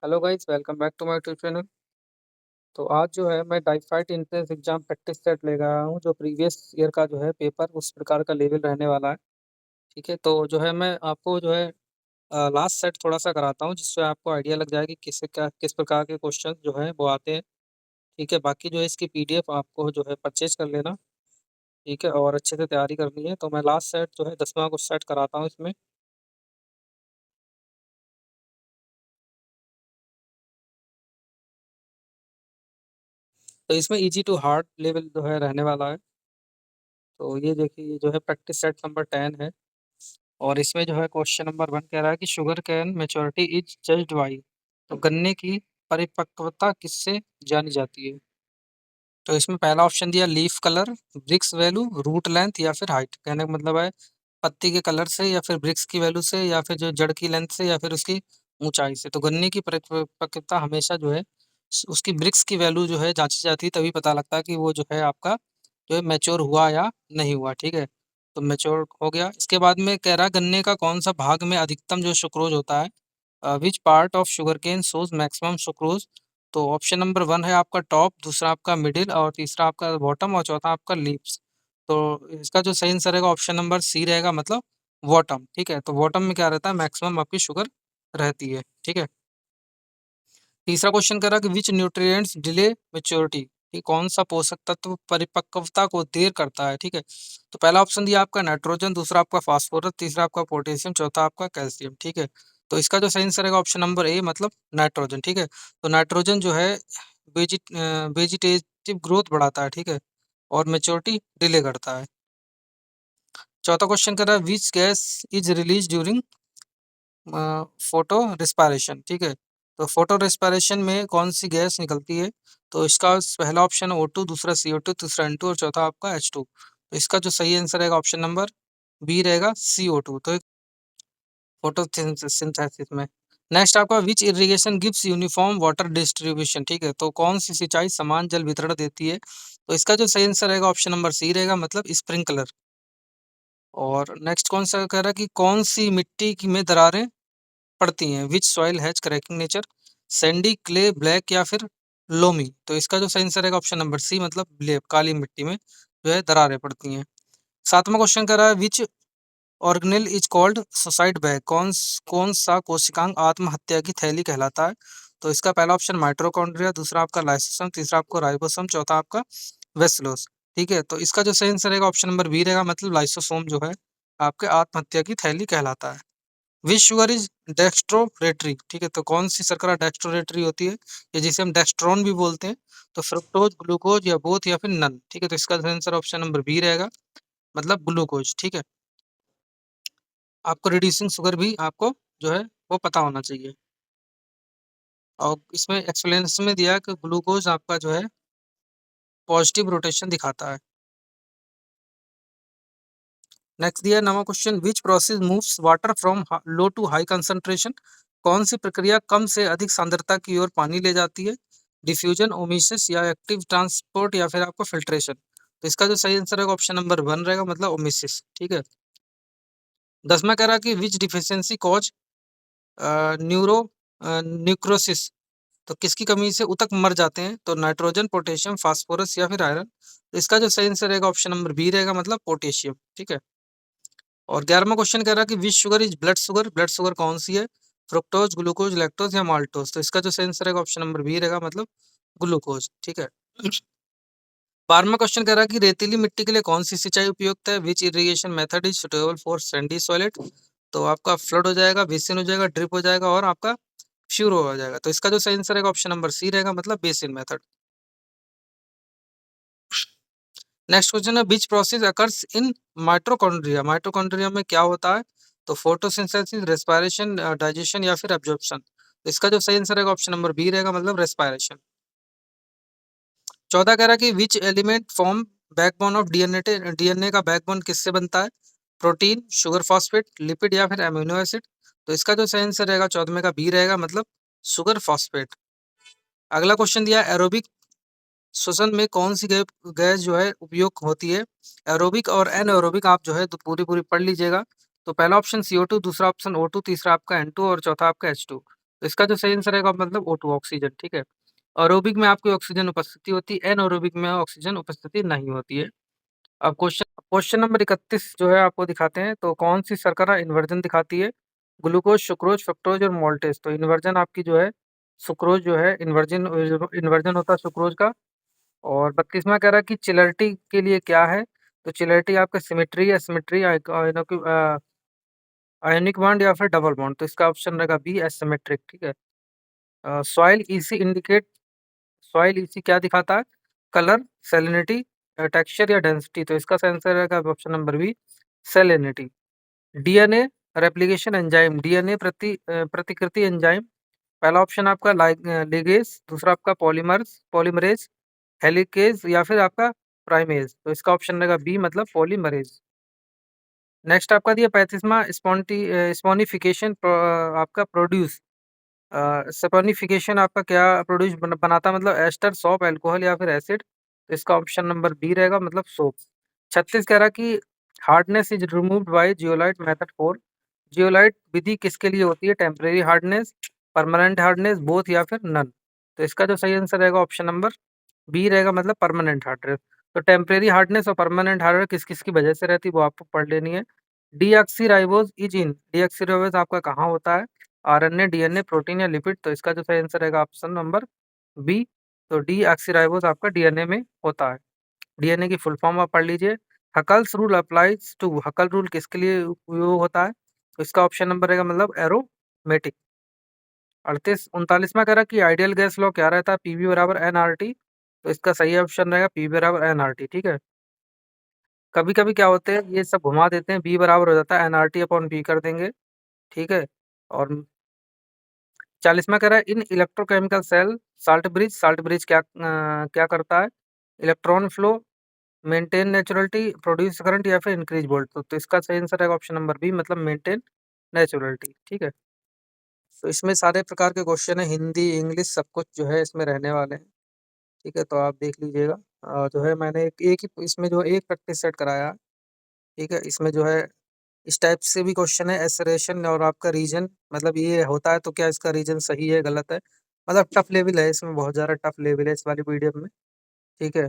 Hello guys, welcome back to my YouTube channel. तो आज जो है मैं डाइफाइट एंट्रेंस एग्जाम प्रैक्टिस सेट ले रहा हूँ, जो प्रीवियस ईयर का जो है पेपर उस प्रकार का लेवल रहने वाला है। ठीक है, तो जो है मैं आपको जो है लास्ट सेट थोड़ा सा कराता हूँ, जिससे आपको आइडिया लग जाए कि किस प्रकार के क्वेश्चन जो है वो आते हैं। ठीक है, बाकी जो है इसकी पीडीएफ आपको जो है परचेज कर लेना। ठीक है, और अच्छे से तैयारी करनी है। तो मैं लास्ट सेट जो है 10वां को सेट कराता हूँ इसमें। तो इसमें इजी टू हार्ड लेवल जो है रहने वाला है। तो ये देखिए, ये जो है प्रैक्टिस सेट नंबर 10 है। और इसमें जो है क्वेश्चन नंबर 1 कह रहा है कि sugar cane maturity is judged by. तो गन्ने की परिपक्वता किससे जानी जाती है? तो इसमें पहला ऑप्शन दिया leaf colour, brix value, root length या फिर हाइट। कहने का मतलब है पत्ती के कलर से, या फिर ब्रिक्स की वैल्यू से, या फिर जो जड़ की लेंथ से, या फिर उसकी ऊंचाई से। तो गन्ने की परिपक्वता हमेशा जो है उसकी ब्रिक्स की वैल्यू जो है जांची जाती है, तभी पता लगता है कि वो जो है आपका जो है मैच्योर हुआ या नहीं हुआ। ठीक है, तो मैच्योर हो गया। इसके बाद में कह रहा है गन्ने का कौन सा भाग में अधिकतम जो सुक्रोज होता है। Which part of sugar cane shows maximum sucrose. तो ऑप्शन नंबर 1 है आपका टॉप, दूसरा आपका मिडिल, और तीसरा आपका बॉटम, और चौथा आपका लीव्स। तो इसका जो सही आंसर रहेगा ऑप्शन नंबर सी रहेगा, मतलब बॉटम। ठीक है, तो बॉटम में क्या रहता है, मैक्सिमम आपकी शुगर रहती है। ठीक है, तीसरा क्वेश्चन कर रहा है कि विच न्यूट्रिएंट्स डिले मेच्योरिटी। ठीक, कौन सा पोषक तत्व परिपक्वता को देर करता है। ठीक है, तो पहला ऑप्शन दिया आपका नाइट्रोजन, दूसरा आपका फास्फोरस, तीसरा आपका पोटेशियम, चौथा आपका कैल्शियम। ठीक है, तो इसका जो सही आंसर रहेगा ऑप्शन नंबर ए, मतलब नाइट्रोजन। ठीक है, तो नाइट्रोजन जो है वेजिटेटिव ग्रोथ बढ़ाता है। ठीक है, और मेच्योरिटी डिले करता है। चौथा क्वेश्चन कर रहा है which gas is release during photo respiration. ठीक है, तो फोटो रिस्पायरेशन में कौन सी गैस निकलती है? तो इसका पहला ऑप्शन है O2, दूसरा CO2, तीसरा N2, और चौथा आपका H2। तो इसका जो सही आंसर रहेगा ऑप्शन नंबर बी रहेगा CO2। तो फोटो सिंथेसिस में। नेक्स्ट आपका which irrigation gives uniform water distribution. ठीक है, तो कौन सी सिंचाई समान जल वितरण देती है? तो इसका जो सही आंसर रहेगा ऑप्शन नंबर सी रहेगा, मतलब स्प्रिंकलर। और नेक्स्ट कौन सा कह रहा है कि कौन सी मिट्टी की में दरारें पड़ती हैं। विच soil has cracking nature, Sandy, clay, black, या फिर लोमी। तो इसका जो सही आंसर रहेगा ऑप्शन नंबर सी, मतलब ब्लैक, काली मिट्टी में जो है दरारें पड़ती हैं। सातवां क्वेश्चन कर रहा है विच organelle is called suicide bag. कौन सा कोशिकांग आत्महत्या की थैली कहलाता है? तो इसका पहला ऑप्शन माइटोकॉन्ड्रिया, दूसरा आपका लाइसोसोम, तीसरा आपका राइबोसोम, चौथा आपका वेस्लोस। ठीक है, तो इसका जो सही आंसर रहेगा ऑप्शन नंबर बी रहेगा, मतलब लाइसोसोम जो है आपके आत्महत्या की थैली कहलाता है। विच शुगर इज डेक्स्ट्रोरेटरी। ठीक है, तो कौन सी शर्करा डेक्स्ट्रोरेटरी होती है, या जिसे हम डेक्स्ट्रॉन भी बोलते हैं? तो फ्रुक्टोज, ग्लूकोज, या बोथ, या फिर नन। ठीक है, तो इसका आंसर ऑप्शन नंबर बी रहेगा, मतलब ग्लूकोज। ठीक है, आपको रिड्यूसिंग शुगर भी आपको जो है वो पता होना चाहिए। और इसमें एक्सप्लेनेशन में दिया है कि ग्लूकोज आपका जो है पॉजिटिव रोटेशन दिखाता है। नेक्स्ट दिया है नवा question which process moves water from low to high concentration. कौन सी प्रक्रिया कम से अधिक सांद्रता की ओर पानी ले जाती है? डिफ्यूजन, ओमिसिस, या एक्टिव ट्रांसपोर्ट, या फिर आपको फिल्ट्रेशन। तो इसका जो सही आंसर रहेगा ऑप्शन नंबर 1 रहेगा, मतलब ओमिसिस। ठीक है, 10वां कह रहा है कि विच डिफिशियंसी कॉज न्यूरो न्यूक्रोसिस। तो किसकी कमी से ऊतक मर जाते हैं? तो नाइट्रोजन, पोटेशियम, फास्फोरस, या फिर आयरन। तो इसका जो सही आंसर रहेगा ऑप्शन नंबर बी रहेगा, मतलब पोटेशियम। ठीक है, और 11वां क्वेश्चन कह रहा है कि which sugar is blood sugar. Blood sugar कौन सी है? फ्रुक्टोज, ग्लूकोज, लैक्टोज, या माल्टोज। तो इसका जो सही आंसर रहेगा ऑप्शन नंबर बी रहेगा, मतलब ग्लूकोज। ठीक है, 12वां क्वेश्चन कह रहा है कि रेतीली मिट्टी के लिए कौन सी सिंचाई उपयुक्त है? Which irrigation method is suitable for sandy soil. तो आपका फ्लड हो जाएगा, बेसिन हो जाएगा, ड्रिप हो जाएगा, और आपका श्योर हो जाएगा। तो इसका जो सही आंसर रहेगा ऑप्शन नंबर सी रहेगा, मतलब बेसिन मेथड। नेक्स्ट क्वेश्चन है which process occurs in mitochondria. Mitochondria में क्या होता है? तो फोटोसिंथेसिस, रेस्पिरेशन, डाइजेशन, या फिर एब्जॉर्प्शन। तो इसका जो सही आंसर रहेगा ऑप्शन नंबर बी रहेगा, मतलब रेस्पिरेशन। 14 कह रहा है कि which element form backbone of DNA. DNA का बैकबोन किससे बनता है? प्रोटीन, शुगर फॉस्फेट, लिपिड, या फिर अमीनो एसिड। तो इसका जो सही आंसर रहेगा 14वें का बी रहेगा, मतलब शुगर फॉस्फेट। अगला क्वेश्चन दिया एरोबिक श्वसन में कौन सी गैस जो है उपयोग होती है? एरोबिक और एनएरोबिक आप जो है तो पूरी पूरी पढ़ लीजिएगा। तो पहला ऑप्शन CO2, दूसरा ऑप्शन O2, तीसरा आपका N2, और चौथा आपका H2। तो इसका जो सही आंसर रहेगा मतलब O2 ऑक्सीजन, ठीक है। एरोबिक में आपकी ऑक्सीजन उपस्थिति होती है, एनारोबिक में ऑक्सीजन उपस्थिति नहीं होती है। अब क्वेश्चन नंबर 31 जो है आपको दिखाते हैं, तो कौन-सी शर्करा इन्वर्जन दिखाती है? ग्लूकोज, सुक्रोज, फ्रक्टोज और माल्टेज। तो इन्वर्जन आपकी जो है सुक्रोज जो है इन्वर्जन इन्वर्जन होता है सुक्रोज का। और 32वां कह रहा है कि चिलर्टी के लिए क्या है? तो चिलर्टी आपका सिमेट्री, एसिमेट्री, आयोनिक बॉन्ड या फिर डबल बॉन्ड। तो इसका ऑप्शन रहेगा बी, एसिमेट्रिक, ठीक है। Soil EC indicate soil EC क्या दिखाता है? कलर, सैलिनिटी, टेक्सचर या डेंसिटी। तो इसका सही आंसर रहेगा option number B, salinity. DNA replication enzyme, DNA प्रतिकृति एंजाइम। पहला ऑप्शन आपका लिगेस, दूसरा आपका पॉलीमरेज, हेलिकेज या फिर आपका प्राइमेज। तो इसका ऑप्शन रहेगा बी, मतलब पॉलीमरेज। नेक्स्ट आपका दिया 35वां स्पॉनिफिकेशन आपका प्रोड्यूस सपोनिफिकेशन आपका क्या बनाता है? मतलब एस्टर, सोप, अल्कोहल या फिर एसिड। तो इसका ऑप्शन नंबर बी रहेगा, मतलब सोप। 36 कह रहा कि hardness is removed by zeolite method 4। Zeolite विधि किसके लिए होती है? Temporary hardness, permanent hardness, both या फिर नन। तो इसका जो सही आंसर रहेगा ऑप्शन नंबर बी रहेगा, मतलब परमानेंट हार्डनेस। तो टेम्परेरी हार्डनेस और परमानेंट हार्डनेस किस किस की वजह से रहती है वो आपको पढ़ लेनी है। डीऑक्सीराइबोज इज इन, डीऑक्सीराइबोज आपका कहाँ होता है? आरएनए, डीएनए, प्रोटीन या लिपिड। तो इसका जो सही आंसर रहेगा ऑप्शन नंबर बी। तो डीऑक्सीराइबोज आपका डीएनए में होता है। डीएनए की फुल फॉर्म आप पढ़ लीजिए। Huckel's rule applies to, Huckel rule किसके लिए उपयोग होता है? तो इसका ऑप्शन नंबर रहेगा, मतलब एरोमेटिक। 39वां कह रहा कि आइडियल गैस लॉ क्या रहता है? पीवी बराबर एनआरटी। तो इसका सही ऑप्शन रहेगा पीवी बराबर एनआरटी, ठीक है। कभी कभी क्या होते हैं, ये सब घुमा देते हैं, बी बराबर हो जाता है एनआरटी अपॉन बी कर देंगे, ठीक है। और 40वां कह रहा है इन इलेक्ट्रोकेमिकल सेल साल्ट ब्रिज क्या करता है? Electron flow, maintain naturality, produce current या फिर इंक्रीज वोल्ट। तो इसका सही आंसर है ऑप्शन नंबर बी, मतलब मेंटेन नेचुरलिटी, ठीक है। तो इसमें सारे प्रकार के क्वेश्चन है, हिंदी, इंग्लिश, सब कुछ जो है इसमें रहने वाले हैं, ठीक है। तो आप देख लीजिएगा। जो है मैंने एक ही इसमें जो एक प्रैक्टिस सेट कराया है, ठीक है। इसमें जो है इस टाइप से भी क्वेश्चन है, एसरेशन और आपका रीजन, मतलब ये होता है तो क्या इसका रीजन सही है गलत है, मतलब टफ लेवल है इसमें, बहुत ज़्यादा टफ लेवल है इस वाली वीडियो में, ठीक है।